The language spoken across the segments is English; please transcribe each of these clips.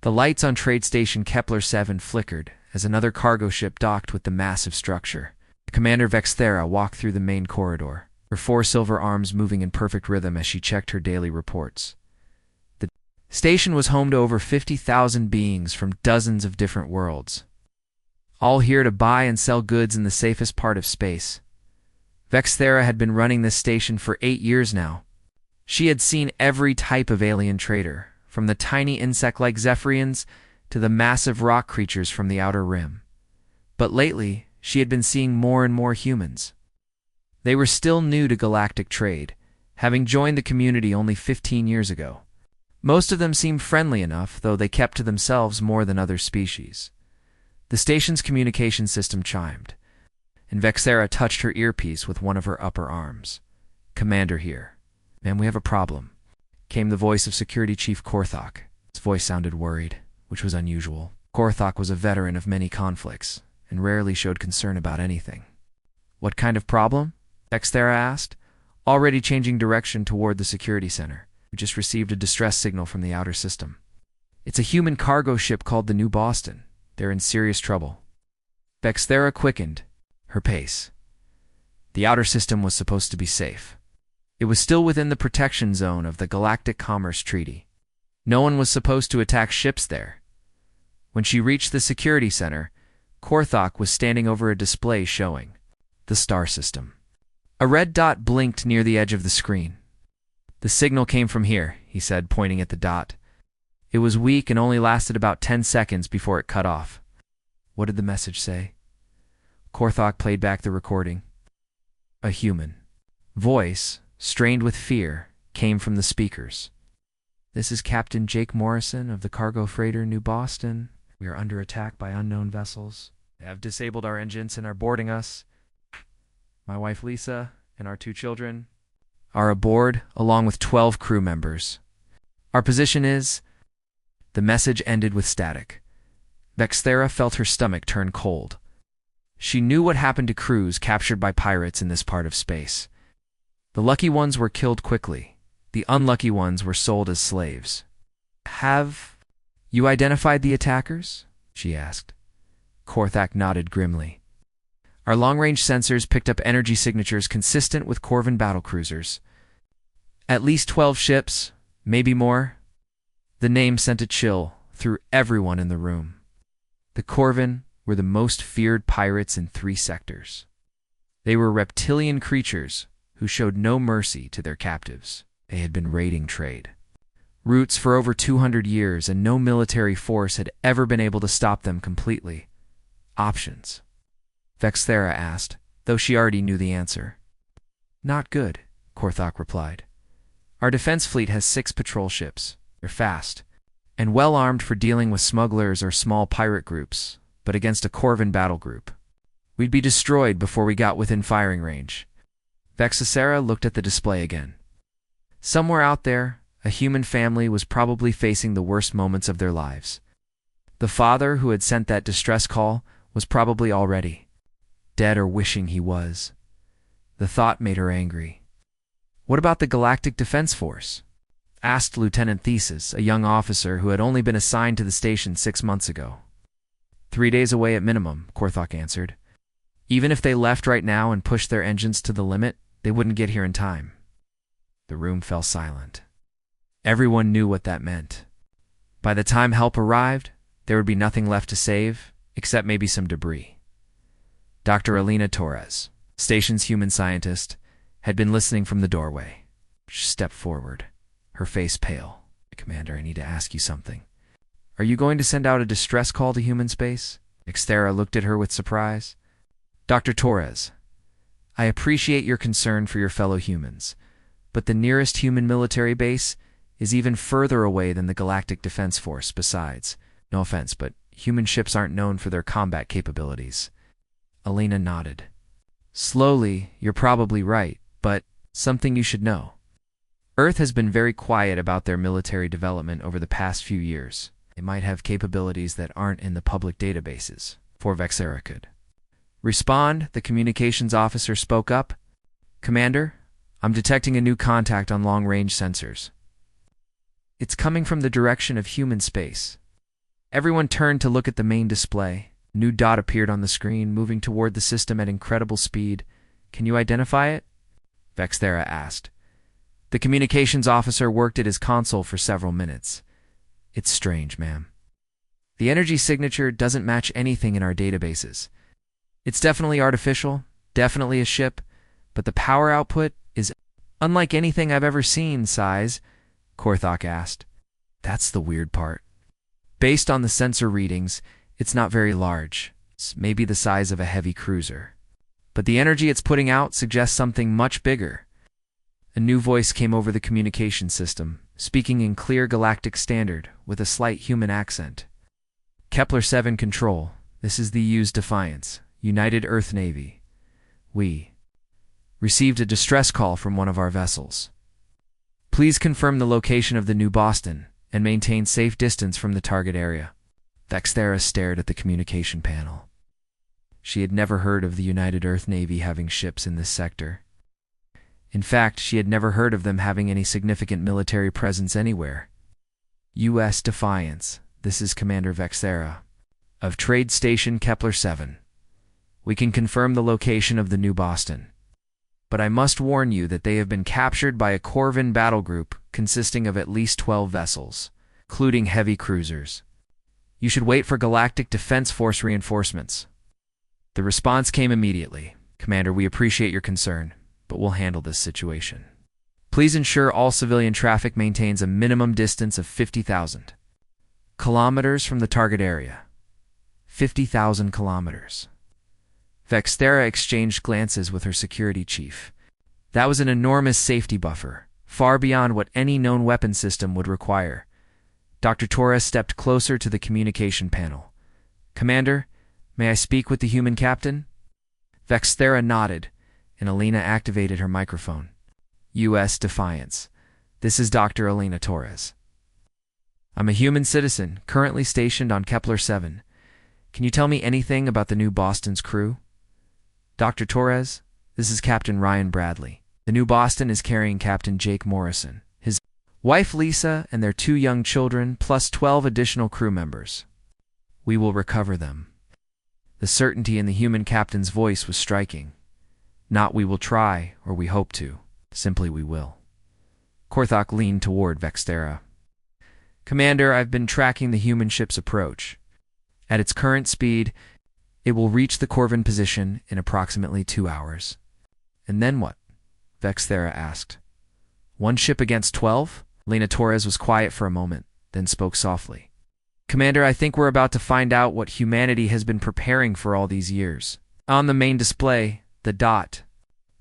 The lights on Trade Station Kepler-7 flickered as another cargo ship docked with the massive structure. Commander Vexthera walked through the main corridor, her 4 silver arms moving in perfect rhythm as she checked her daily reports. The station was home to over 50,000 beings from dozens of different worlds, all here to buy and sell goods in the safest part of space. Vexthera had been running this station for 8 years now. She had seen every type of alien trader, from the tiny insect-like Zephyrians to the massive rock creatures from the Outer Rim. But lately, she had been seeing more and more humans. They were still new to galactic trade, having joined the community only 15 years ago. Most of them seemed friendly enough, though they kept to themselves more than other species. The station's communication system chimed, and Vexthera touched her earpiece with one of her upper arms. "Commander here. Ma'am, we have a problem," came the voice of Security Chief Korthok. His voice sounded worried, which was unusual. Korthok was a veteran of many conflicts, and rarely showed concern about anything. "What kind of problem?" Vexthera asked, already changing direction toward the security center, who just received a distress signal from the outer system. "It's a human cargo ship called the New Boston. They're in serious trouble." Vexthera quickened her pace. The outer system was supposed to be safe. It was still within the protection zone of the Galactic Commerce Treaty. No one was supposed to attack ships there. When she reached the security center, Korthok was standing over a display showing the star system. A red dot blinked near the edge of the screen. "The signal came from here," he said, pointing at the dot. It was weak and only lasted about 10 seconds before it cut off. "What did the message say?" Korthok played back the recording. A human voice, strained with fear, came from the speakers. "This is Captain Jake Morrison of the cargo freighter New Boston. We are under attack by unknown vessels. They have disabled our engines and are boarding us. My wife Lisa and our 2 children are aboard, along with 12 crew members. Our position is—" The message ended with static. Vexthera felt her stomach turn cold. She knew what happened to crews captured by pirates in this part of space. The lucky ones were killed quickly. The unlucky ones were sold as slaves. "Have you identified the attackers?" she asked. Korthok nodded grimly. "Our long-range sensors picked up energy signatures consistent with Corvin battlecruisers. At least 12 ships, maybe more." The name sent a chill through everyone in the room. The Corvin were the most feared pirates in 3 sectors. They were reptilian creatures who showed no mercy to their captives. They had been raiding trade routes for over 200 years, and no military force had ever been able to stop them completely. "Options?" Vexthera asked, though she already knew the answer. "Not good," Korthok replied. "Our defense fleet has 6 patrol ships. They're fast and well-armed for dealing with smugglers or small pirate groups, but against a Corvin battle group, we'd be destroyed before we got within firing range." Vexthera looked at the display again. Somewhere out there, a human family was probably facing the worst moments of their lives. The father who had sent that distress call was probably already dead or wishing he was. The thought made her angry. "What about the Galactic Defense Force?" asked Lieutenant Thesis, a young officer who had only been assigned to the station 6 months ago. 3 days away at minimum," Korthok answered. "Even if they left right now and pushed their engines to the limit, they wouldn't get here in time." The room fell silent. Everyone knew what that meant. By the time help arrived, there would be nothing left to save, except maybe some debris. Dr. Alina Torres, station's human scientist, had been listening from the doorway. She stepped forward, her face pale. "Commander, I need to ask you something. Are you going to send out a distress call to human space?" Vexthera looked at her with surprise. "Dr. Torres, I appreciate your concern for your fellow humans, but the nearest human military base is even further away than the Galactic Defense Force. Besides, no offense, but human ships aren't known for their combat capabilities." Alina nodded. "Slowly, you're probably right, but something you should know. Earth has been very quiet about their military development over the past few years. They might have capabilities that aren't in the public databases," for Vexthera could respond. The communications officer spoke up. "Commander, I'm detecting a new contact on long-range sensors. It's coming from the direction of human space. Everyone turned to look at the main display. A new dot appeared on the screen, moving toward the system at incredible speed. Can you identify it? Vexthera asked. The communications officer worked at his console for several minutes. It's strange, ma'am. The energy signature doesn't match anything in our databases. It's definitely artificial, definitely a ship, but the power output is unlike anything I've ever seen, Size, Korthok asked. That's the weird part. Based on the sensor readings, it's not very large. It's maybe the size of a heavy cruiser. But the energy it's putting out suggests something much bigger. A new voice came over the communication system, speaking in clear galactic standard with a slight human accent. Kepler-7 Control, this is the U's Defiance, United Earth Navy. We received a distress call from one of our vessels. Please confirm the location of the New Boston and maintain safe distance from the target area. Vexthera stared at the communication panel. She had never heard of the United Earth Navy having ships in this sector. In fact, she had never heard of them having any significant military presence anywhere. U.S. Defiance, this is Commander Vexthera, of Trade Station Kepler-7. We can confirm the location of the New Boston. But I must warn you that they have been captured by a Corvin battle group consisting of at least 12 vessels, including heavy cruisers. You should wait for Galactic Defense Force reinforcements. The response came immediately. Commander, we appreciate your concern, but we'll handle this situation. Please ensure all civilian traffic maintains a minimum distance of 50,000 kilometers from the target area. 50,000 kilometers. Vexthera exchanged glances with her security chief. That was an enormous safety buffer, far beyond what any known weapon system would require. Dr. Torres stepped closer to the communication panel. Commander, may I speak with the human captain? Vexthera nodded, and Alina activated her microphone. U.S. Defiance. This is Dr. Alina Torres. I'm a human citizen, currently stationed on Kepler-7. Can you tell me anything about the New Boston's crew? Dr. Torres, this is Captain Ryan Bradley. The New Boston is carrying Captain Jake Morrison, his wife Lisa, and their 2 young children, plus 12 additional crew members. We will recover them. The certainty in the human captain's voice was striking. Not we will try, or we hope to. Simply we will. Korthok leaned toward Vexthera. Commander, I've been tracking the human ship's approach. At its current speed, it will reach the Corvin position in approximately 2 hours. And then what? Vexthera asked. 1 ship against 12? Lena Torres was quiet for a moment, then spoke softly. Commander, I think we're about to find out what humanity has been preparing for all these years. On the main display, the dot,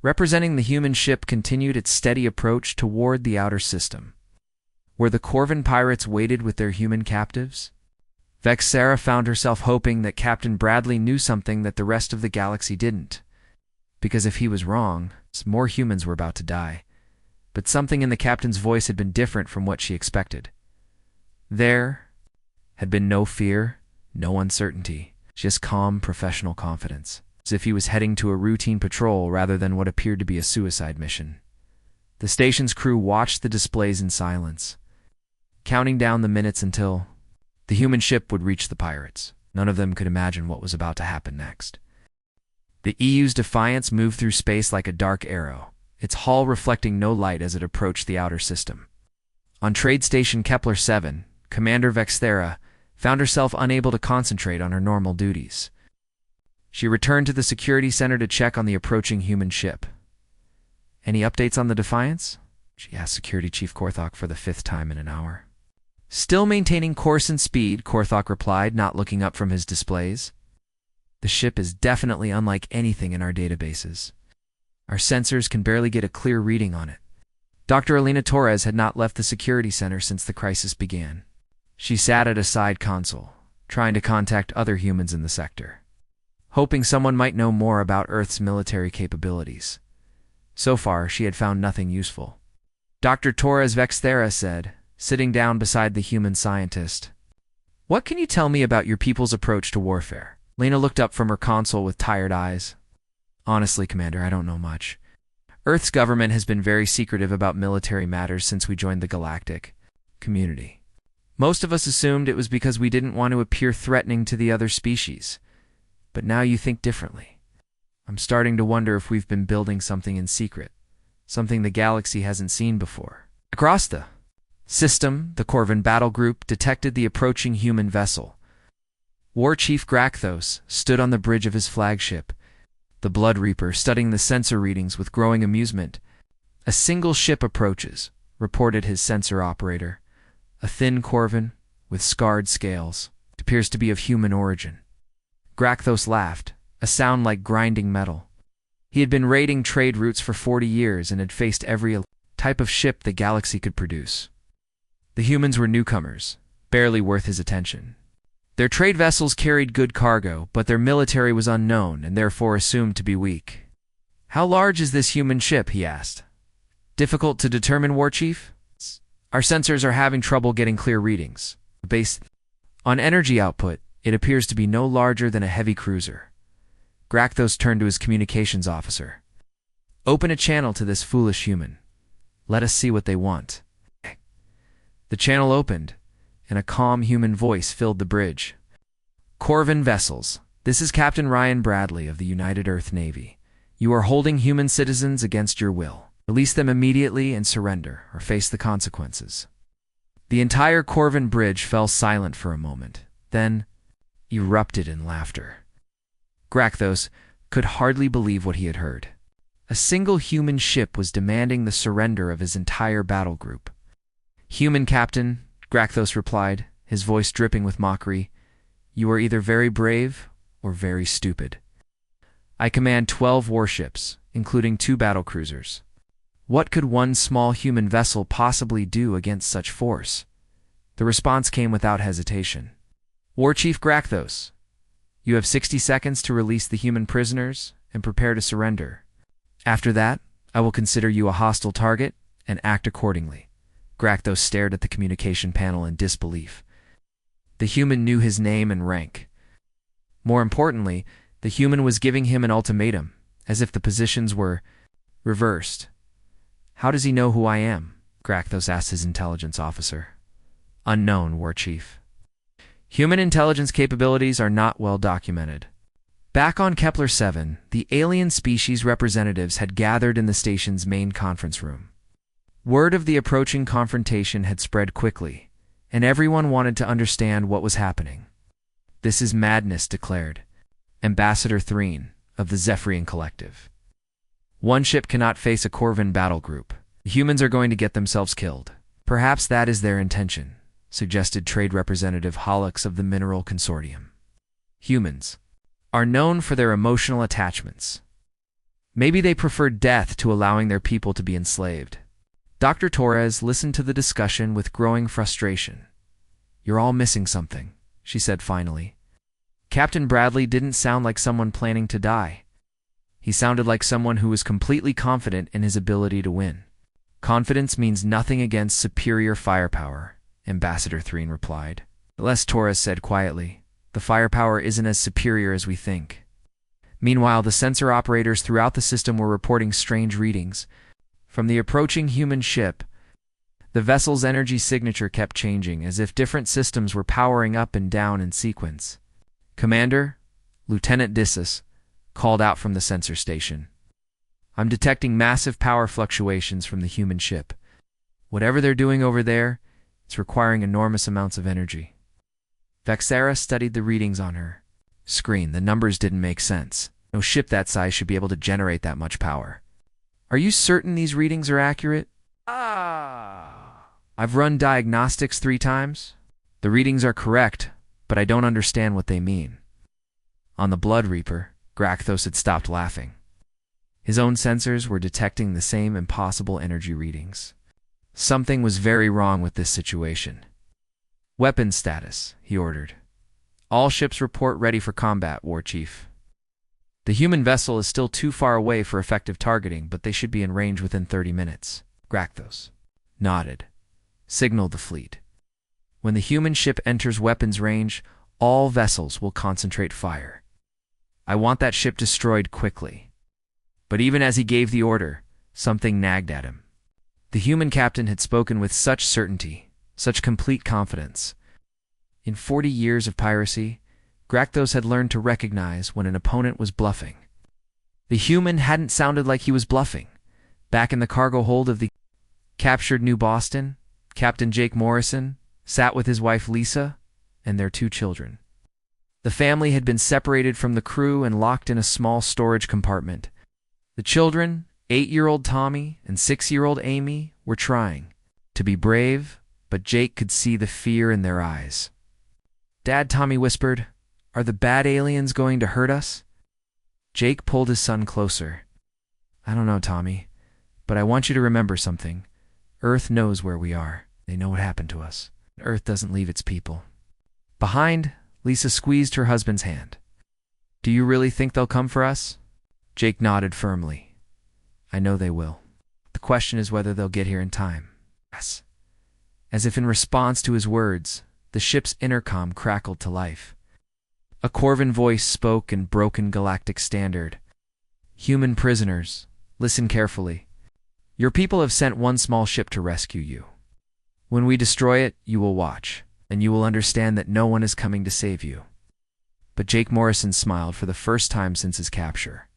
representing the human ship, continued its steady approach toward the outer system. Were the Corvin pirates weighted with their human captives? Vexthera found herself hoping that Captain Bradley knew something that the rest of the galaxy didn't. Because if he was wrong, more humans were about to die. But something in the captain's voice had been different from what she expected. There had been no fear, no uncertainty, just calm professional confidence, as if he was heading to a routine patrol rather than what appeared to be a suicide mission. The station's crew watched the displays in silence, counting down the minutes until the human ship would reach the pirates. None of them could imagine what was about to happen next. The EU's Defiance moved through space like a dark arrow, its hull reflecting no light as it approached the outer system. On Trade Station Kepler-7, Commander Vexthera found herself unable to concentrate on her normal duties. She returned to the security center to check on the approaching human ship. Any updates on the Defiance? She asked Security Chief Korthok for the 5th time in an hour. Still maintaining course and speed, Korthok replied, not looking up from his displays. The ship is definitely unlike anything in our databases. Our sensors can barely get a clear reading on it. Dr. Alina Torres had not left the security center since the crisis began. She sat at a side console, trying to contact other humans in the sector, hoping someone might know more about Earth's military capabilities. So far, she had found nothing useful. Dr. Torres Vexthera said, sitting down beside the human scientist. What can you tell me about your people's approach to warfare? Lena looked up from her console with tired eyes. Honestly, Commander, I don't know much. Earth's government has been very secretive about military matters since we joined the galactic community. Most of us assumed it was because we didn't want to appear threatening to the other species. But now you think differently. I'm starting to wonder if we've been building something in secret, something the galaxy hasn't seen before. Across the system, the Corvin battle group detected the approaching human vessel. War Chief Grakthos stood on the bridge of his flagship, the Blood Reaper studying the sensor readings with growing amusement. "A single ship approaches," reported his sensor operator. "A thin Corvin with scarred scales. It appears to be of human origin." Grakthos laughed, a sound like grinding metal. He had been raiding trade routes for 40 years and had faced every type of ship the galaxy could produce. The humans were newcomers, barely worth his attention. Their trade vessels carried good cargo, but their military was unknown and therefore assumed to be weak. "How large is this human ship?" he asked. "Difficult to determine, War Chief. Our sensors are having trouble getting clear readings. Based on energy output, it appears to be no larger than a heavy cruiser." Grakthos turned to his communications officer. "Open a channel to this foolish human. Let us see what they want." The channel opened, and a calm human voice filled the bridge. "Corvin vessels, this is Captain Ryan Bradley of the United Earth Navy. You are holding human citizens against your will. Release them immediately and surrender, or face the consequences." The entire Corvin bridge fell silent for a moment, then erupted in laughter. Grakthos could hardly believe what he had heard. A single human ship was demanding the surrender of his entire battle group. "Human captain," Grakthos replied, his voice dripping with mockery, "you are either very brave or very stupid. I command 12 warships, including 2 battlecruisers. What could one small human vessel possibly do against such force?" The response came without hesitation. "War Chief Grakthos, you have 60 seconds to release the human prisoners and prepare to surrender. After that, I will consider you a hostile target and act accordingly." Grakthos stared at the communication panel in disbelief. The human knew his name and rank. More importantly, the human was giving him an ultimatum, as if the positions were reversed. "How does he know who I am?" Grakthos asked his intelligence officer. "Unknown, War Chief. Human intelligence capabilities are not well documented." Back on Kepler 7, the alien species representatives had gathered in the station's main conference room. Word of the approaching confrontation had spread quickly, and everyone wanted to understand what was happening. "This is madness," declared Ambassador Threen of the Zephyrian Collective. "One ship cannot face a Corvin battle group. The humans are going to get themselves killed." "Perhaps that is their intention," suggested Trade Representative Hollux of the Mineral Consortium. "Humans are known for their emotional attachments. Maybe they prefer death to allowing their people to be enslaved." Dr. Torres listened to the discussion with growing frustration. "You're all missing something," she said finally. "Captain Bradley didn't sound like someone planning to die. He sounded like someone who was completely confident in his ability to win." "Confidence means nothing against superior firepower," Ambassador Threen replied. Les Torres said quietly, "The firepower isn't as superior as we think." Meanwhile, the sensor operators throughout the system were reporting strange readings. From the approaching human ship, the vessel's energy signature kept changing, as if different systems were powering up and down in sequence. "Commander," Lieutenant Dissus called out from the sensor station. "I'm detecting massive power fluctuations from the human ship. Whatever they're doing over there, it's requiring enormous amounts of energy." Vexera studied the readings on her screen. The numbers didn't make sense. No ship that size should be able to generate that much power. "Are you certain these readings are accurate?" "I've run diagnostics 3 times. The readings are correct, but I don't understand what they mean." On the Blood Reaper, Grakthos had stopped laughing. His own sensors were detecting the same impossible energy readings. Something was very wrong with this situation. "Weapons status," he ordered. "All ships report ready for combat, War Chief." "The human vessel is still too far away for effective targeting, but they should be in range within 30 minutes. Grakthos nodded, signaled the fleet. "When the human ship enters weapons range, all vessels will concentrate fire. I want that ship destroyed quickly." But even as he gave the order, something nagged at him. The human captain had spoken with such certainty, Such complete confidence. In 40 years of piracy, Grakthos had learned to recognize when an opponent was bluffing. The human hadn't sounded like he was bluffing. Back in the cargo hold of the captured New Boston, Captain Jake Morrison sat with his wife Lisa and their 2 children. The family had been separated from the crew and locked in a small storage compartment. The children, 8-year-old Tommy and 6-year-old Amy, were trying to be brave, but Jake could see the fear in their eyes. "Dad," Tommy whispered, "are the bad aliens going to hurt us?" Jake pulled his son closer. "I don't know, Tommy, but I want you to remember something. Earth knows where we are. They know what happened to us. Earth doesn't leave its people." Behind, Lisa squeezed her husband's hand. "Do you really think they'll come for us?" Jake nodded firmly. "I know they will. The question is whether they'll get here in time." Yes. As if in response to his words, the ship's intercom crackled to life. A Corvan voice spoke in broken galactic standard. "Human prisoners, listen carefully. Your people have sent one small ship to rescue you. When we destroy it, you will watch, and you will understand that no one is coming to save you." But Jake Morrison smiled for the first time since his capture.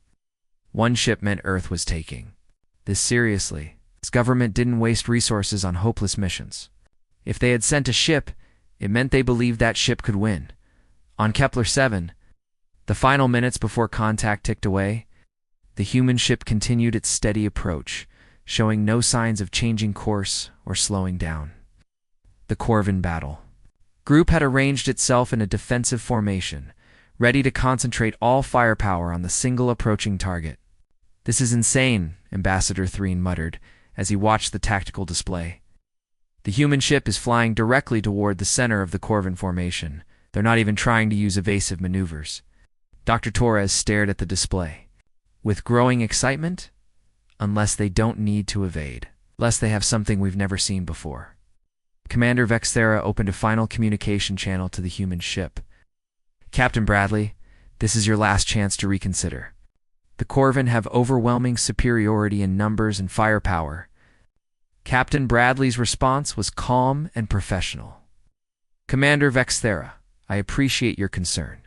One ship meant Earth was taking this seriously. His government didn't waste resources on hopeless missions. If they had sent a ship, it meant they believed that ship could win. On Kepler 7, the final minutes before contact ticked away, the human ship continued its steady approach, showing no signs of changing course or slowing down. The Corvan battle. Group had arranged itself in a defensive formation, ready to concentrate all firepower on the single approaching target. "This is insane," Ambassador Threen muttered as he watched the tactical display. "The human ship is flying directly toward the center of the Corvan formation. They're not even trying to use evasive maneuvers." Dr. Torres stared at the display. With growing excitement? Unless they don't need to evade. Unless they have something we've never seen before. Commander Vexthera opened a final communication channel to the human ship. "Captain Bradley, this is your last chance to reconsider. The Corvan have overwhelming superiority in numbers and firepower." Captain Bradley's response was calm and professional. "Commander Vexthera, I appreciate your concern.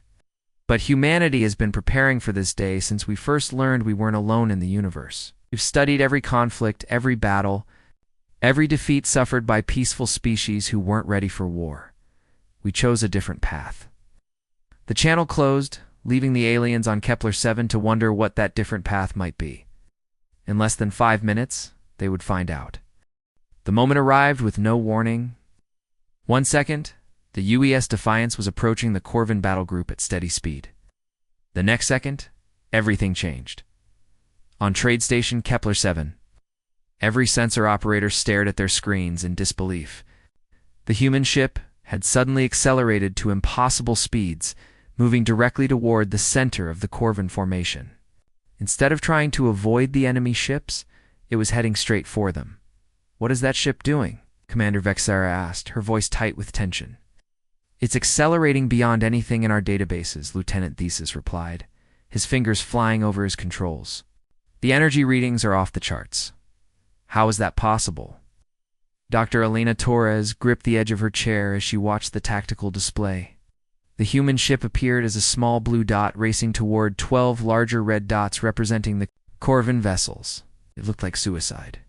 But humanity has been preparing for this day since we first learned we weren't alone in the universe. We've studied every conflict, every battle, every defeat suffered by peaceful species who weren't ready for war. We chose a different path." The channel closed, leaving the aliens on Kepler 7 to wonder what that different path might be. In less than 5 minutes, they would find out. The moment arrived with no warning. 1 second, the UES Defiance was approaching the Corvan battle group at steady speed. The next second, everything changed. On Trade Station Kepler 7, every sensor operator stared at their screens in disbelief. The human ship had suddenly accelerated to impossible speeds, moving directly toward the center of the Corvan formation. Instead of trying to avoid the enemy ships, it was heading straight for them. "What is that ship doing?" Commander Vexthera asked, her voice tight with tension. "It's accelerating beyond anything in our databases," Lieutenant Thesis replied, his fingers flying over his controls. "The energy readings are off the charts." "How is that possible?" Dr. Elena Torres gripped the edge of her chair as she watched the tactical display. The human ship appeared as a small blue dot racing toward 12 larger red dots representing the Corvan vessels. It looked like suicide.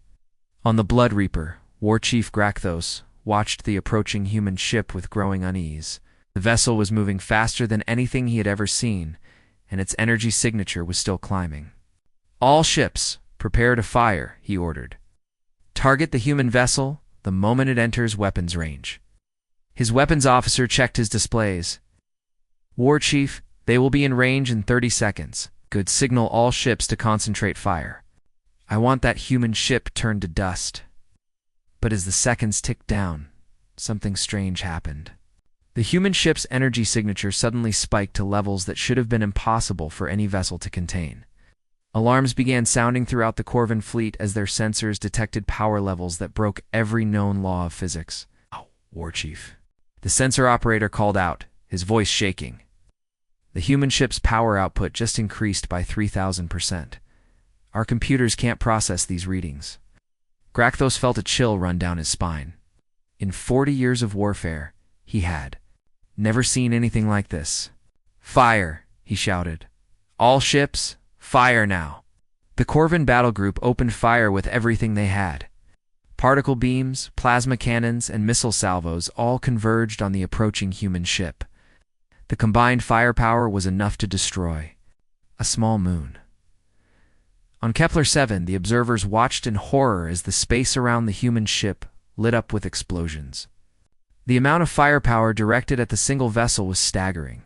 On the Blood Reaper, War Chief Grakthos watched the approaching human ship with growing unease. The vessel was moving faster than anything he had ever seen, and its energy signature was still climbing. "All ships, prepare to fire," he ordered. "Target the human vessel the moment it enters weapons range." His weapons officer checked his displays. "War Chief, they will be in range in 30 seconds. Good, signal all ships to concentrate fire. I want that human ship turned to dust." But as the seconds ticked down, something strange happened. The human ship's energy signature suddenly spiked to levels that should have been impossible for any vessel to contain. Alarms began sounding throughout the Corvan fleet as their sensors detected power levels that broke every known law of physics. "Oh, War Chief." The sensor operator called out, his voice shaking. "The human ship's power output just increased by 3,000%. Our computers can't process these readings." Grakthos felt a chill run down his spine. In 40 years of warfare, he had never seen anything like this. "Fire!" he shouted. "All ships, fire now!" The Corvin battle group opened fire with everything they had. Particle beams, plasma cannons, and missile salvos all converged on the approaching human ship. The combined firepower was enough to destroy a small moon. On Kepler 7, the observers watched in horror as the space around the human ship lit up with explosions. The amount of firepower directed at the single vessel was staggering.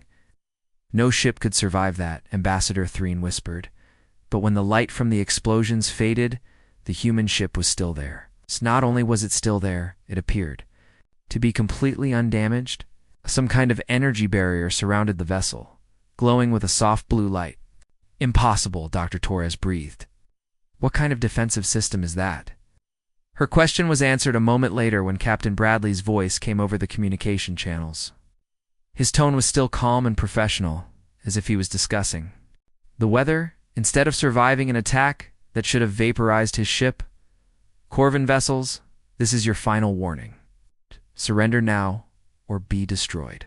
No ship could survive that, Ambassador Threen whispered. But when the light from the explosions faded, the human ship was still there. Not only was it still there, it appeared to be completely undamaged. Some kind of energy barrier surrounded the vessel, glowing with a soft blue light. "Impossible," Dr. Torres breathed. "What kind of defensive system is that?" Her question was answered a moment later when Captain Bradley's voice came over the communication channels. His tone was still calm and professional, as if he was discussing the weather, instead of surviving an attack that should have vaporized his ship. "Corvin vessels, this is your final warning. Surrender now or be destroyed."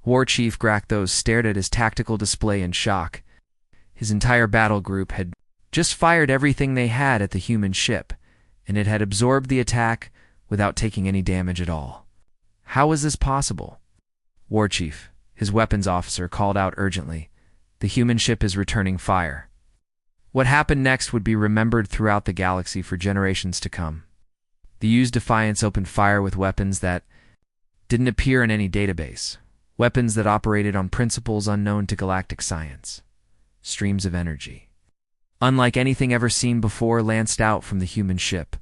War Chief Grakthos stared at his tactical display in shock. His entire battle group had just fired everything they had at the human ship, and it had absorbed the attack without taking any damage at all. How was this possible? War Chief, his weapons officer, called out urgently. "The human ship is returning fire." What happened next would be remembered throughout the galaxy for generations to come. The used Defiance opened fire with weapons that didn't appear in any database, weapons that operated on principles unknown to galactic science. Streams of energy, unlike anything ever seen before, lanced out from the human ship.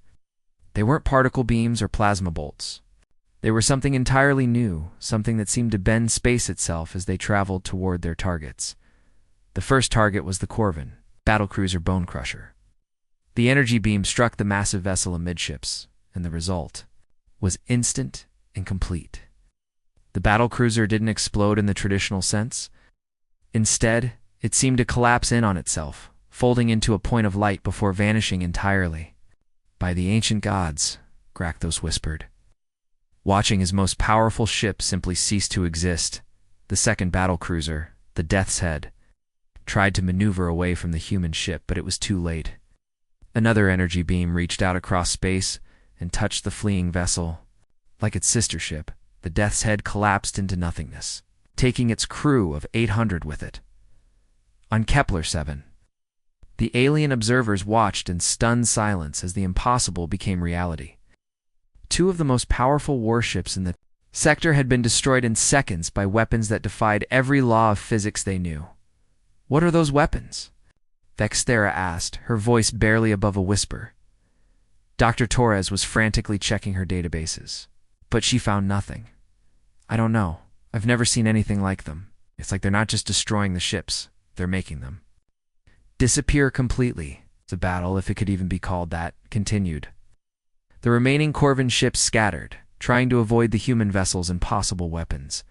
They weren't particle beams or plasma bolts. They were something entirely new, something that seemed to bend space itself as they traveled toward their targets. The first target was the Corvin battlecruiser Bone Crusher. The energy beam struck the massive vessel amidships, and the result was instant and complete. The battlecruiser didn't explode in the traditional sense. Instead, it seemed to collapse in on itself, folding into a point of light before vanishing entirely. "By the ancient gods," Grakthos whispered. Watching his most powerful ship simply cease to exist, the second battlecruiser, the Death's Head, tried to maneuver away from the human ship, but it was too late. Another energy beam reached out across space and touched the fleeing vessel. Like its sister ship, the Death's Head collapsed into nothingness, taking its crew of 800 with it. On Kepler 7, the alien observers watched in stunned silence as the impossible became reality. Two of the most powerful warships in the sector had been destroyed in seconds by weapons that defied every law of physics they knew. "What are those weapons?" Vexthera asked, her voice barely above a whisper. Dr. Torres was frantically checking her databases, but she found nothing. "I don't know. I've never seen anything like them. It's like they're not just destroying the ships, they're making them disappear completely." The battle, if it could even be called that, continued. The remaining Corvin ships scattered, trying to avoid the human vessel's impossible weapons.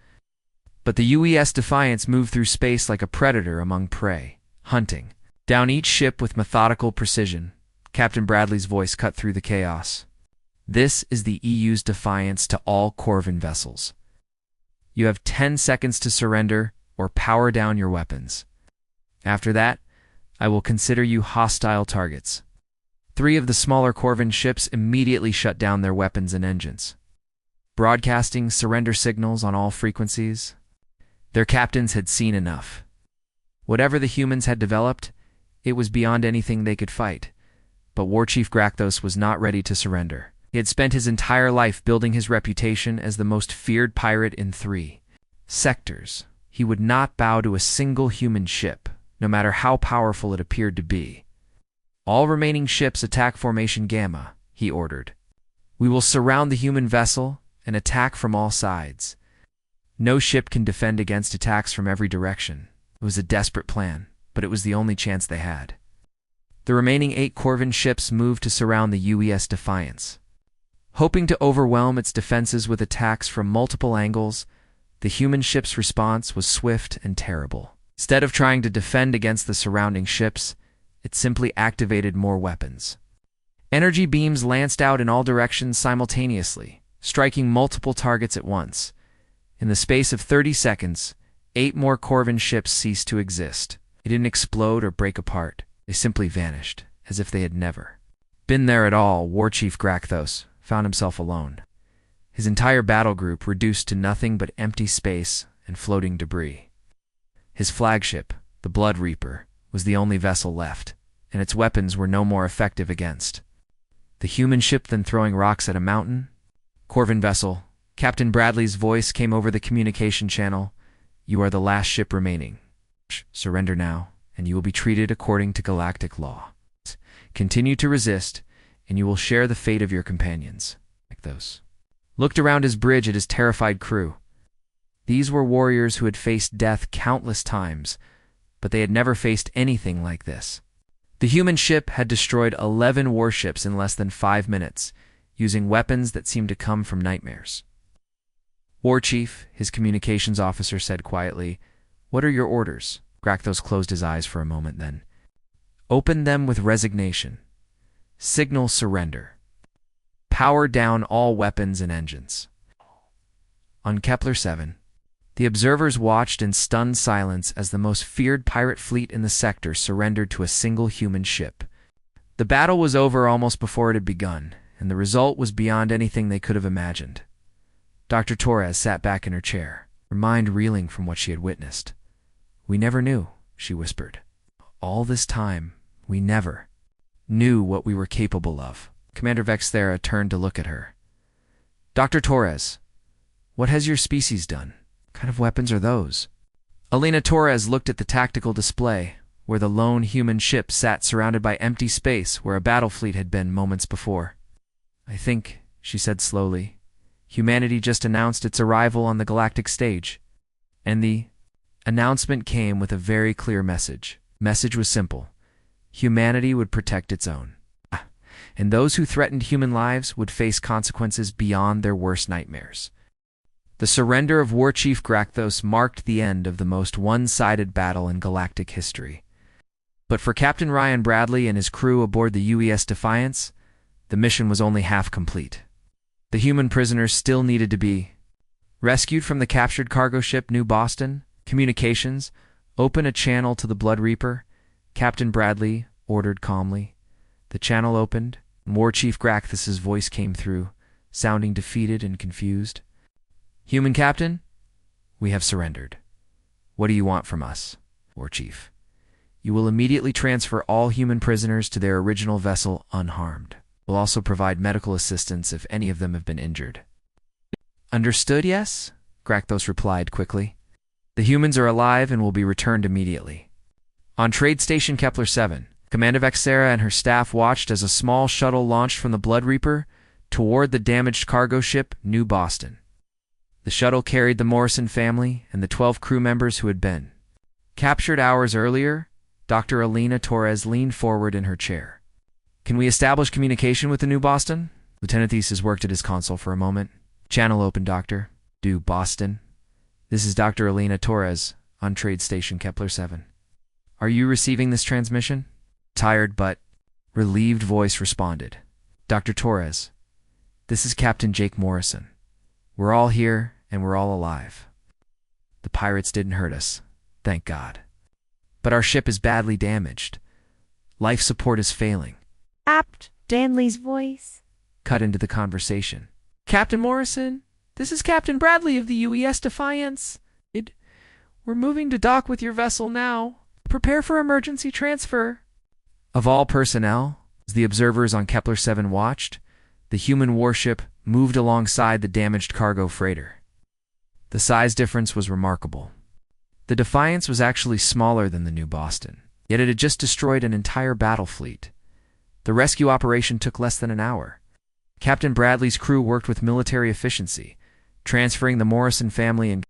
But the UES Defiance moved through space like a predator among prey, hunting down each ship with methodical precision. Captain Bradley's voice cut through the chaos. "This is the EU's defiance to all Corvin vessels. You have 10 seconds to surrender or power down your weapons. After that, I will consider you hostile targets." 3 of the smaller Corvin ships immediately shut down their weapons and engines, broadcasting surrender signals on all frequencies. Their captains had seen enough. Whatever the humans had developed, it was beyond anything they could fight. But War Chief Grakthos was not ready to surrender. He had spent his entire life building his reputation as the most feared pirate in 3 sectors. He would not bow to a single human ship, no matter how powerful it appeared to be. "All remaining ships attack Formation Gamma," he ordered. "We will surround the human vessel and attack from all sides. No ship can defend against attacks from every direction." It was a desperate plan, but it was the only chance they had. The remaining 8 Corvin ships moved to surround the UES Defiance. Hoping to overwhelm its defenses with attacks from multiple angles, the human ship's response was swift and terrible. Instead of trying to defend against the surrounding ships, it simply activated more weapons. Energy beams lanced out in all directions simultaneously, striking multiple targets at once. In the space of 30 seconds, 8 more Corvin ships ceased to exist. They didn't explode or break apart. They simply vanished, as if they had never been there at all. War Chief Grakthos found himself alone. His entire battle group reduced to nothing but empty space and floating debris. His flagship, the Blood Reaper, was the only vessel left, and its weapons were no more effective against the human ship than throwing rocks at a mountain. Corvin vessel, Captain Bradley's voice came over the communication channel. You are the last ship remaining. Surrender now, and you will be treated according to galactic law. Continue to resist, and you will share the fate of your companions. Like those. Looked around his bridge at his terrified crew. These were warriors who had faced death countless times, but they had never faced anything like this. The human ship had destroyed 11 warships in less than 5 minutes, using weapons that seemed to come from nightmares. War Chief, his communications officer, said quietly, "What are your orders?" Grakthos closed his eyes for a moment, then opened them with resignation. Signal surrender. Power down all weapons and engines. On Kepler 7, the observers watched in stunned silence as the most feared pirate fleet in the sector surrendered to a single human ship. The battle was over almost before it had begun, and the result was beyond anything they could have imagined. Dr. Torres sat back in her chair, her mind reeling from what she had witnessed. "We never knew," she whispered. "All this time, we never knew what we were capable of." Commander Vexthera turned to look at her. "Dr. Torres, what has your species done? What kind of weapons are those?" Alina Torres looked at the tactical display, where the lone human ship sat surrounded by empty space where a battle fleet had been moments before. "I think," she said slowly, "humanity just announced its arrival on the galactic stage." And the announcement came with a very clear message. The message was simple. Humanity would protect its own. And those who threatened human lives would face consequences beyond their worst nightmares. The surrender of War Chief Grakthos marked the end of the most one-sided battle in galactic history. But for Captain Ryan Bradley and his crew aboard the UES Defiance, the mission was only half complete. The human prisoners still needed to be rescued from the captured cargo ship New Boston. Communications, open a channel to the Blood Reaper, Captain Bradley ordered calmly. The channel opened, and War Chief Grakthos's voice came through, sounding defeated and confused. "Human Captain, we have surrendered. What do you want from us, War Chief? You will immediately transfer all human prisoners to their original vessel unharmed. We'll also provide medical assistance if any of them have been injured." "Understood, yes?" Grakthos replied quickly. "The humans are alive and will be returned immediately." On Trade Station Kepler 7, Commander Vexthera and her staff watched as a small shuttle launched from the Blood Reaper toward the damaged cargo ship New Boston. The shuttle carried the Morrison family and the 12 crew members who had been captured hours earlier. Dr. Alina Torres leaned forward in her chair. "Can we establish communication with the New Boston?" Lieutenant Thesis worked at his console for a moment. "Channel open, Doctor. Do Boston. This is Dr. Alina Torres on Trade Station Kepler 7. Are you receiving this transmission?" Tired but relieved voice responded. "Dr. Torres, this is Captain Jake Morrison. We're all here and we're all alive. The pirates didn't hurt us, thank God. But our ship is badly damaged. Life support is failing." Apt Danley's voice cut into the conversation. "Captain Morrison, this is Captain Bradley of the UES Defiance. We're moving to dock with your vessel now. Prepare for emergency transfer." Of all personnel, as the observers on Kepler 7 watched, the human warship moved alongside the damaged cargo freighter. The size difference was remarkable. The Defiance was actually smaller than the New Boston, yet it had just destroyed an entire battle fleet. The rescue operation took less than an hour. Captain Bradley's crew worked with military efficiency, transferring the Morrison family and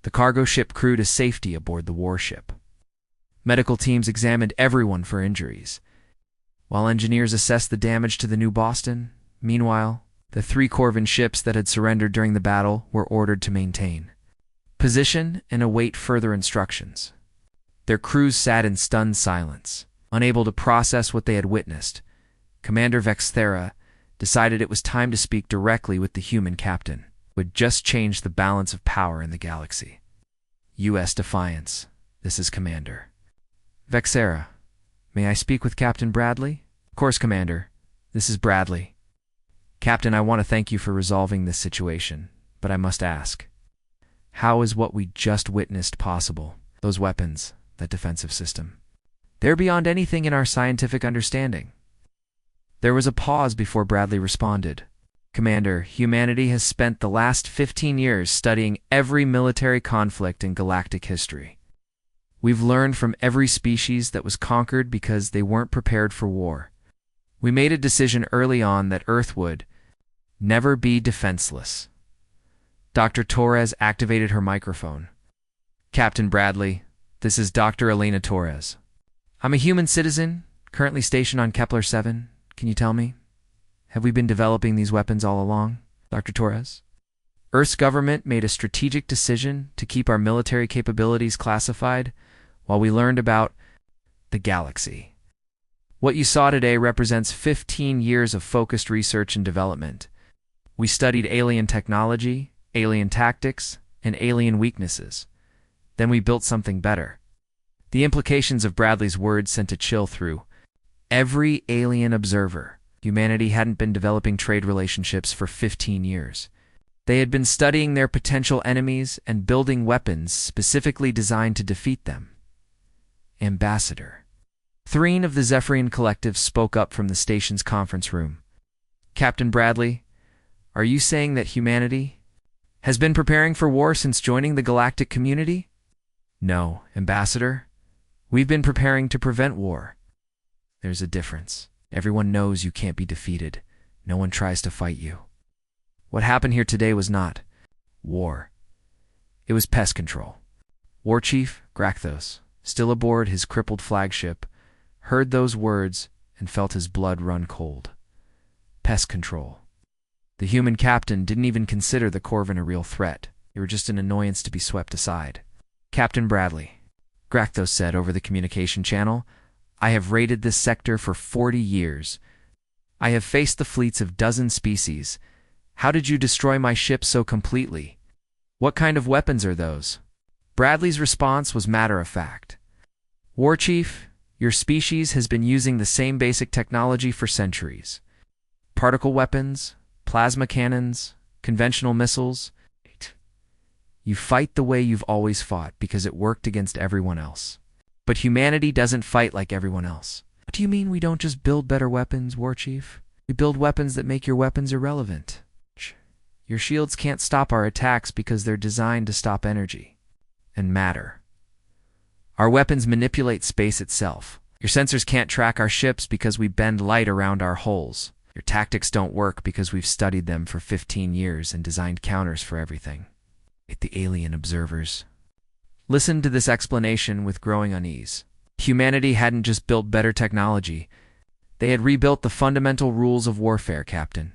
the cargo ship crew to safety aboard the warship. Medical teams examined everyone for injuries, while engineers assessed the damage to the New Boston. Meanwhile, the 3 Corvin ships that had surrendered during the battle were ordered to maintain position and await further instructions. Their crews sat in stunned silence, unable to process what they had witnessed. Commander Vexthera decided it was time to speak directly with the human captain, who had just changed the balance of power in the galaxy. U.S. Defiance, this is Commander. Vexera, may I speak with Captain Bradley? Of course, Commander. This is Bradley. Captain, I want to thank you for resolving this situation, but I must ask, how is what we just witnessed possible? Those weapons, that defensive system. They're beyond anything in our scientific understanding. There was a pause before Bradley responded. Commander, humanity has spent the last 15 years studying every military conflict in galactic history. We've learned from every species that was conquered because they weren't prepared for war. We made a decision early on that Earth would never be defenseless. Dr. Torres activated her microphone. Captain Bradley, this is Dr. Elena Torres. I'm a human citizen, currently stationed on Kepler 7. Can you tell me? Have we been developing these weapons all along, Dr. Torres? Earth's government made a strategic decision to keep our military capabilities classified while we learned about the galaxy. What you saw today represents 15 years of focused research and development. We studied alien technology, alien tactics, and alien weaknesses. Then we built something better. The implications of Bradley's words sent a chill through every alien observer. Humanity hadn't been developing trade relationships for 15 years. They had been studying their potential enemies and building weapons specifically designed to defeat them. Ambassador. Threen of the Zephyrian Collective spoke up from the station's conference room. Captain Bradley, are you saying that humanity has been preparing for war since joining the galactic community? No, Ambassador. We've been preparing to prevent war. There's a difference. Everyone knows you can't be defeated. No one tries to fight you. What happened here today was not war. It was pest control. War Chief Grakthos, still aboard his crippled flagship, heard those words and felt his blood run cold. Pest control. The human captain didn't even consider the Corvin a real threat. They were just an annoyance to be swept aside. Captain Bradley, Grakthos said over the communication channel, I have raided this sector for 40 years. I have faced the fleets of dozen species. How did you destroy my ship so completely? What kind of weapons are those? Bradley's response was matter-of-fact. War Chief, your species has been using the same basic technology for centuries. Particle weapons, plasma cannons, conventional missiles. You fight the way you've always fought because it worked against everyone else. But humanity doesn't fight like everyone else. What do you mean we don't just build better weapons, War Chief? We build weapons that make your weapons irrelevant. Your shields can't stop our attacks because they're designed to stop energy and matter. Our weapons manipulate space itself. Your sensors can't track our ships because we bend light around our hulls. Your tactics don't work because we've studied them for 15 years and designed counters for everything. The alien observers listened to this explanation with growing unease. Humanity hadn't just built better technology. They had rebuilt the fundamental rules of warfare, Captain.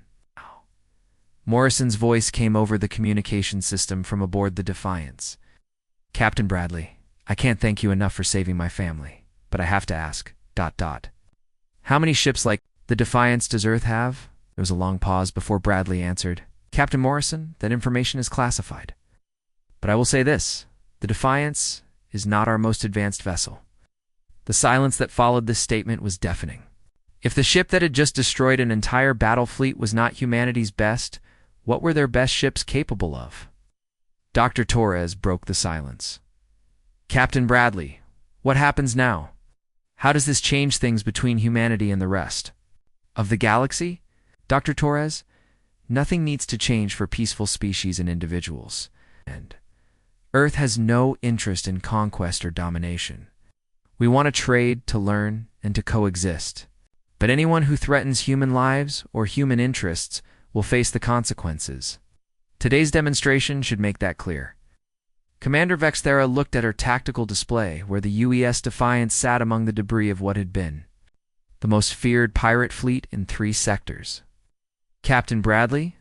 Morrison's voice came over the communication system from aboard the Defiance. Captain Bradley, I can't thank you enough for saving my family, but I have to ask, ... How many ships like the Defiance does Earth have? There was a long pause before Bradley answered. Captain Morrison, that information is classified. But I will say this, the Defiance is not our most advanced vessel. The silence that followed this statement was deafening. If the ship that had just destroyed an entire battle fleet was not humanity's best, what were their best ships capable of? Dr. Torres broke the silence. Captain Bradley, what happens now? How does this change things between humanity and the rest of the galaxy? Dr. Torres, nothing needs to change for peaceful species and individuals. And Earth has no interest in conquest or domination. We want to trade, to learn, and to coexist. But anyone who threatens human lives or human interests will face the consequences. Today's demonstration should make that clear. Commander Vexthera looked at her tactical display where the UES Defiance sat among the debris of what had been the most feared pirate fleet in 3 sectors. Captain Bradley,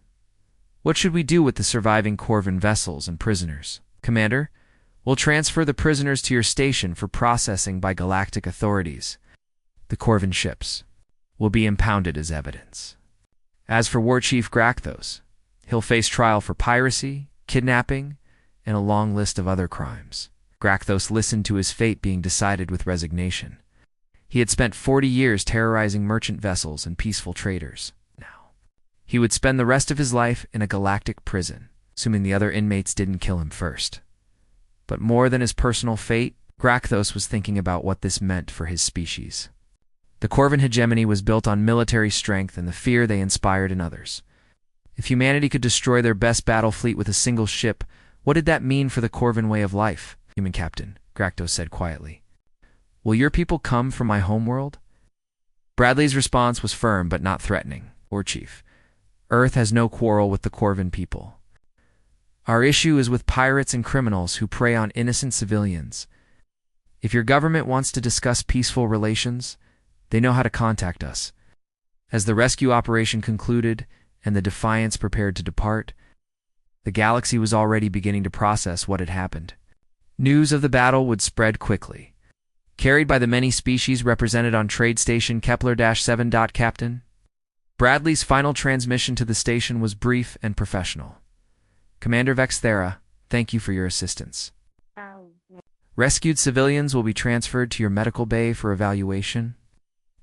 what should we do with the surviving Corvin vessels and prisoners? Commander, we'll transfer the prisoners to your station for processing by galactic authorities. The Corvin ships will be impounded as evidence. As for War Chief Grakthos, he'll face trial for piracy, kidnapping, and a long list of other crimes. Grakthos listened to his fate being decided with resignation. He had spent 40 years terrorizing merchant vessels and peaceful traders. Now, he would spend the rest of his life in a galactic prison, assuming the other inmates didn't kill him first. But more than his personal fate, Grakthos was thinking about what this meant for his species. The Corvin hegemony was built on military strength and the fear they inspired in others. If humanity could destroy their best battle fleet with a single ship, what did that mean for the Corvin way of life? Human Captain, Grakthos said quietly. Will your people come from my homeworld? Bradley's response was firm but not threatening. War Chief, Earth has no quarrel with the Corvin people. Our issue is with pirates and criminals who prey on innocent civilians. If your government wants to discuss peaceful relations, they know how to contact us. As the rescue operation concluded and the Defiance prepared to depart, the galaxy was already beginning to process what had happened. News of the battle would spread quickly. Carried by the many species represented on Trade Station Kepler-7. Captain, Bradley's final transmission to the station was brief and professional. Commander Vexthera, thank you for your assistance. Rescued civilians will be transferred to your medical bay for evaluation.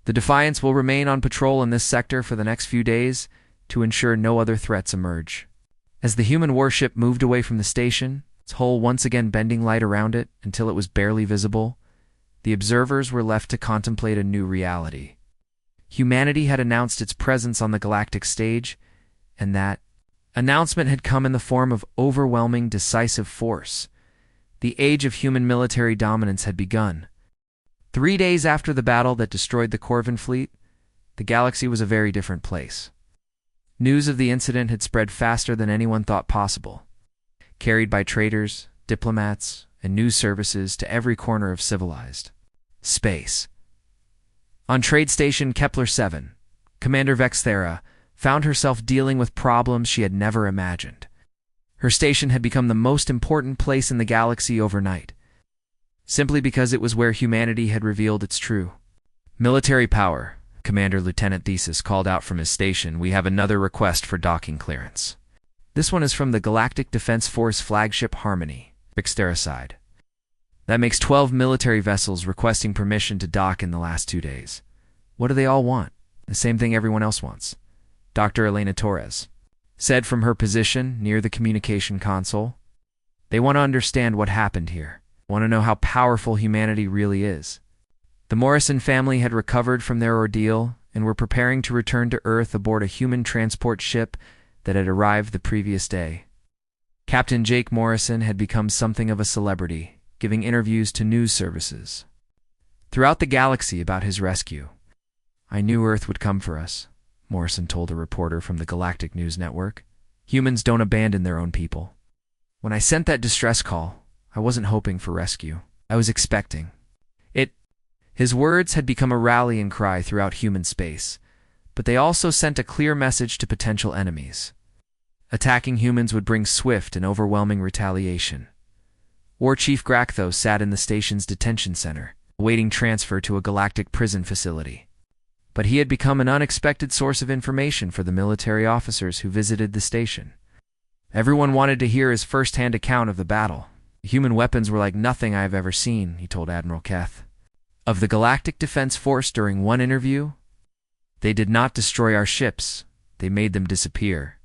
The Defiance will remain on patrol in this sector for the next few days to ensure no other threats emerge. As the human warship moved away from the station, its hull once again bending light around it until it was barely visible, the observers were left to contemplate a new reality. Humanity had announced its presence on the galactic stage, and that announcement had come in the form of overwhelming, decisive force. The age of human military dominance had begun. 3 days after the battle that destroyed the Corvin fleet, the galaxy was a very different place. News of the incident had spread faster than anyone thought possible, carried by traders, diplomats, and news services to every corner of civilized space. On Trade Station Kepler-7, Commander Vexthera found herself dealing with problems she had never imagined. Her station had become the most important place in the galaxy overnight, simply because it was where humanity had revealed its true military power. Commander Lieutenant Thesis called out from his station, "We have another request for docking clearance." This one is from the Galactic Defense Force flagship Harmony, Vexthera sighed. That makes 12 military vessels requesting permission to dock in the last 2 days. What do they all want? The same thing everyone else wants. Dr. Elena Torres said from her position near the communication console. They want to understand what happened here, want to know how powerful humanity really is. The Morrison family had recovered from their ordeal and were preparing to return to Earth aboard a human transport ship that had arrived the previous day. Captain Jake Morrison had become something of a celebrity, giving interviews to news services throughout the galaxy about his rescue. "I knew Earth would come for us," Morrison told a reporter from the Galactic News Network. "Humans don't abandon their own people. When I sent that distress call, I wasn't hoping for rescue. I was expecting it." His words had become a rallying cry throughout human space, but they also sent a clear message to potential enemies. Attacking humans would bring swift and overwhelming retaliation. War Chief Grakthos sat in the station's detention center, awaiting transfer to a galactic prison facility. But he had become an unexpected source of information for the military officers who visited the station. Everyone wanted to hear his first-hand account of the battle. "The human weapons were like nothing I have ever seen," he told Admiral Keth of the Galactic Defense Force during one interview. "They did not destroy our ships, they made them disappear.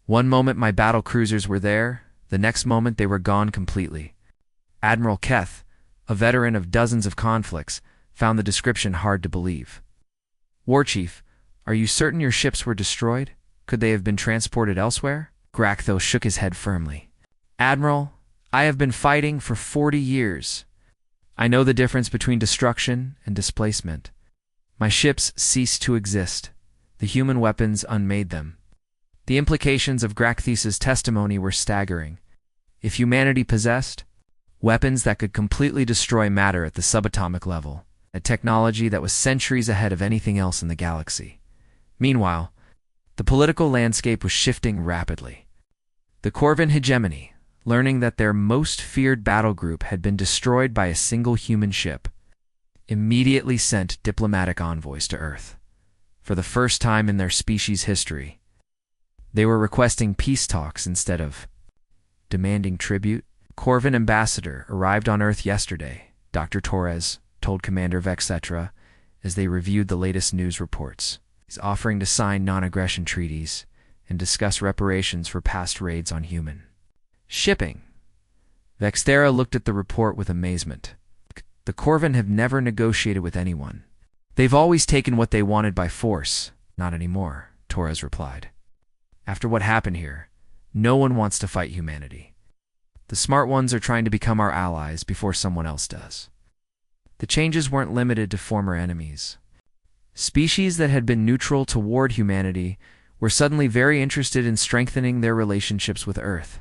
One moment my battle cruisers were there, the next moment they were gone completely." Admiral Keth, a veteran of dozens of conflicts, found the description hard to believe. "War Chief, are you certain your ships were destroyed? Could they have been transported elsewhere?" Grakthos shook his head firmly. "Admiral, I have been fighting for 40 years. I know the difference between destruction and displacement. My ships ceased to exist. The human weapons unmade them." The implications of Grakthos's testimony were staggering. If humanity possessed weapons that could completely destroy matter at the subatomic level, a technology that was centuries ahead of anything else in the galaxy. Meanwhile, the political landscape was shifting rapidly. The Corvin hegemony, learning that their most feared battle group had been destroyed by a single human ship, immediately sent diplomatic envoys to Earth. for the first time in their species' history. They were requesting peace talks instead of demanding tribute. Corvin Ambassador arrived on Earth yesterday, Dr. Torres told Commander Vexetra as they reviewed the latest news reports. He's offering to sign non-aggression treaties and discuss reparations for past raids on human shipping. Vexthera looked at the report with amazement. The Corvin have never negotiated with anyone. They've always taken what they wanted by force. Not anymore, Torres replied. After what happened here, no one wants to fight humanity. The smart ones are trying to become our allies before someone else does. The changes weren't limited to former enemies. Species that had been neutral toward humanity were suddenly very interested in strengthening their relationships with Earth.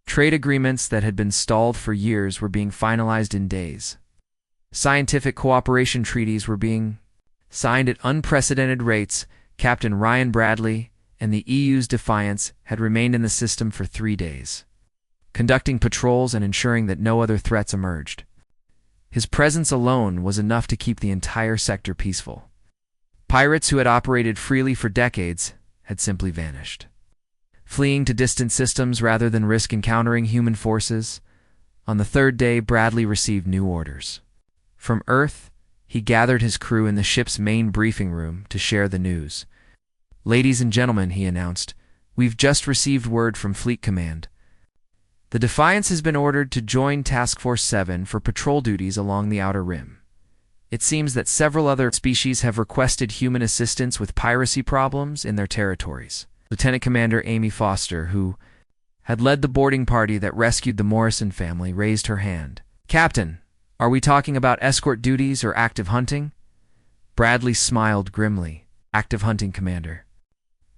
Trade agreements that had been stalled for years were being finalized in days. Scientific cooperation treaties were being signed at unprecedented rates. Captain Ryan Bradley and the EU's Defiance had remained in the system for 3 days, conducting patrols and ensuring that no other threats emerged. His presence alone was enough to keep the entire sector peaceful. Pirates who had operated freely for decades had simply vanished, fleeing to distant systems rather than risk encountering human forces. On the 3rd day, Bradley received new orders. From Earth, he gathered his crew in the ship's main briefing room to share the news. "Ladies and gentlemen," he announced, "we've just received word from Fleet Command. The Defiance has been ordered to join Task Force 7 for patrol duties along the Outer Rim. It seems that several other species have requested human assistance with piracy problems in their territories." Lieutenant Commander Amy Foster, who had led the boarding party that rescued the Morrison family, raised her hand. "Captain, are we talking about escort duties or active hunting?" Bradley smiled grimly. "Active hunting, Commander.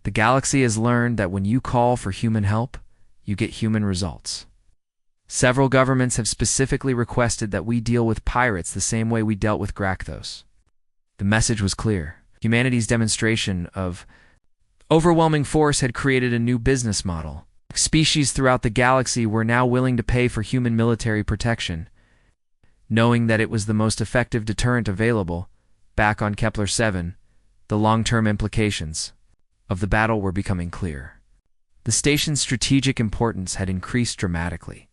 The galaxy has learned that when you call for human help, you get human results. Several governments have specifically requested that we deal with pirates the same way we dealt with Grakthos." The message was clear. Humanity's demonstration of overwhelming force had created a new business model. Species throughout the galaxy were now willing to pay for human military protection, knowing that it was the most effective deterrent available. Back on Kepler 7, the long-term implications of the battle were becoming clear. The station's strategic importance had increased dramatically.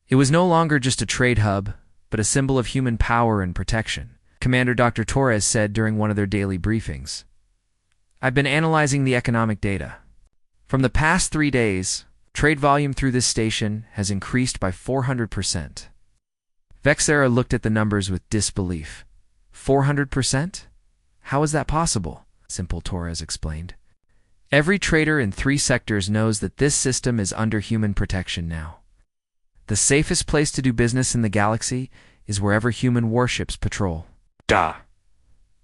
It was no longer just a trade hub, but a symbol of human power and protection. Commander Dr. Torres said during one of their daily briefings, "I've been analyzing the economic data. From the past 3 days, trade volume through this station has increased by 400%. Vexera looked at the numbers with disbelief. 400%? How is that possible? Simple, Torres explained. Every trader in 3 sectors knows that this system is under human protection now. The safest place to do business in the galaxy is wherever human warships patrol. Duh.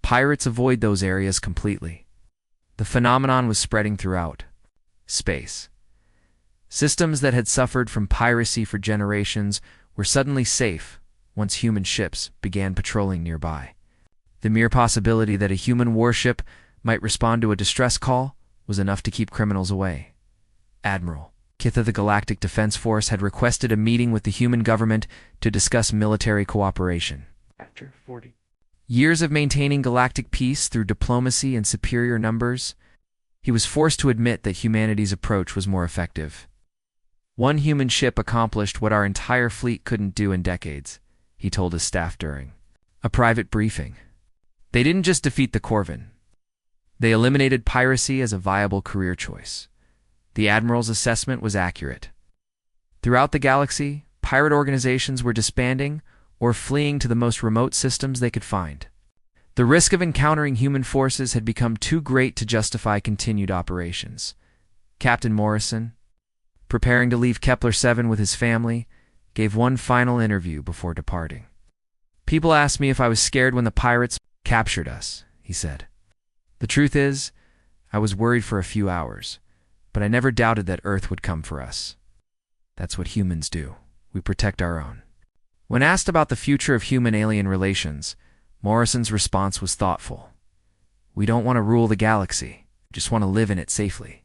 Pirates avoid those areas completely. The phenomenon was spreading throughout space. Systems that had suffered from piracy for generations were suddenly safe once human ships began patrolling nearby. The mere possibility that a human warship might respond to a distress call was enough to keep criminals away. Admiral Kith of the Galactic Defense Force had requested a meeting with the human government to discuss military cooperation. After 40 years of maintaining galactic peace through diplomacy and superior numbers, he was forced to admit that humanity's approach was more effective. One human ship accomplished what our entire fleet couldn't do in decades, he told his staff during a private briefing. They didn't just defeat the Corvin. They eliminated piracy as a viable career choice. The Admiral's assessment was accurate. Throughout the galaxy, pirate organizations were disbanding or fleeing to the most remote systems they could find. The risk of encountering human forces had become too great to justify continued operations. Captain Morrison, preparing to leave Kepler 7 with his family, gave one final interview before departing. "People asked me if I was scared when the pirates captured us," he said. "The truth is, I was worried for a few hours, but I never doubted that Earth would come for us. That's what humans do. We protect our own." When asked about the future of human-alien relations, Morrison's response was thoughtful. "We don't want to rule the galaxy, we just want to live in it safely.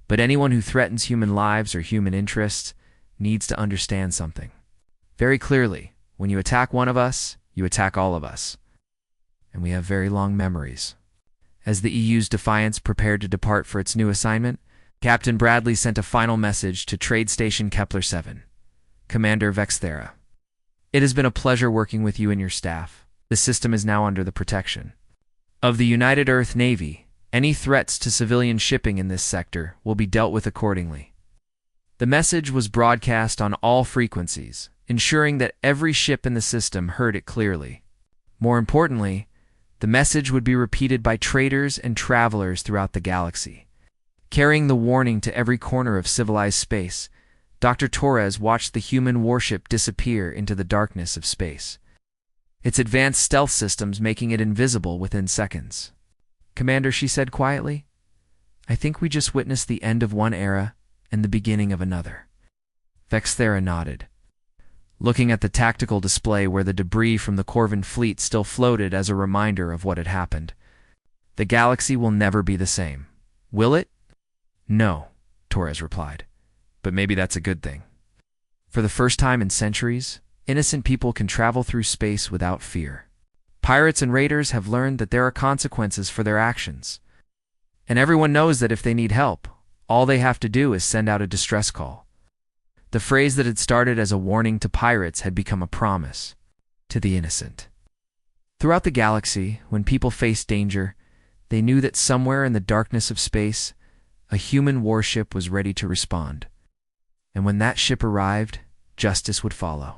But anyone who threatens human lives or human interests needs to understand something. Very clearly, when you attack one of us, you attack all of us. And we have very long memories. As the EU's Defiance prepared to depart for its new assignment, Captain Bradley sent a final message to Trade Station Kepler 7. Commander Vexthera, it has been a pleasure working with you and your staff. The system is now under the protection of the United Earth Navy. Any threats to civilian shipping in this sector will be dealt with accordingly. The message was broadcast on all frequencies, ensuring that every ship in the system heard it clearly. More importantly, the message would be repeated by traders and travelers throughout the galaxy. Carrying the warning to every corner of civilized space, Dr. Torres watched the human warship disappear into the darkness of space, its advanced stealth systems making it invisible within seconds. Commander, she said quietly, I think we just witnessed the end of one era and the beginning of another. Vexthera nodded, looking at the tactical display where the debris from the Corvin fleet still floated as a reminder of what had happened. The galaxy will never be the same. Will it? No, Torres replied. But maybe that's a good thing. For the first time in centuries, innocent people can travel through space without fear. Pirates and raiders have learned that there are consequences for their actions. And everyone knows that if they need help, all they have to do is send out a distress call. The phrase that had started as a warning to pirates had become a promise to the innocent. Throughout the galaxy, when people faced danger, they knew that somewhere in the darkness of space, a human warship was ready to respond. And when that ship arrived, justice would follow.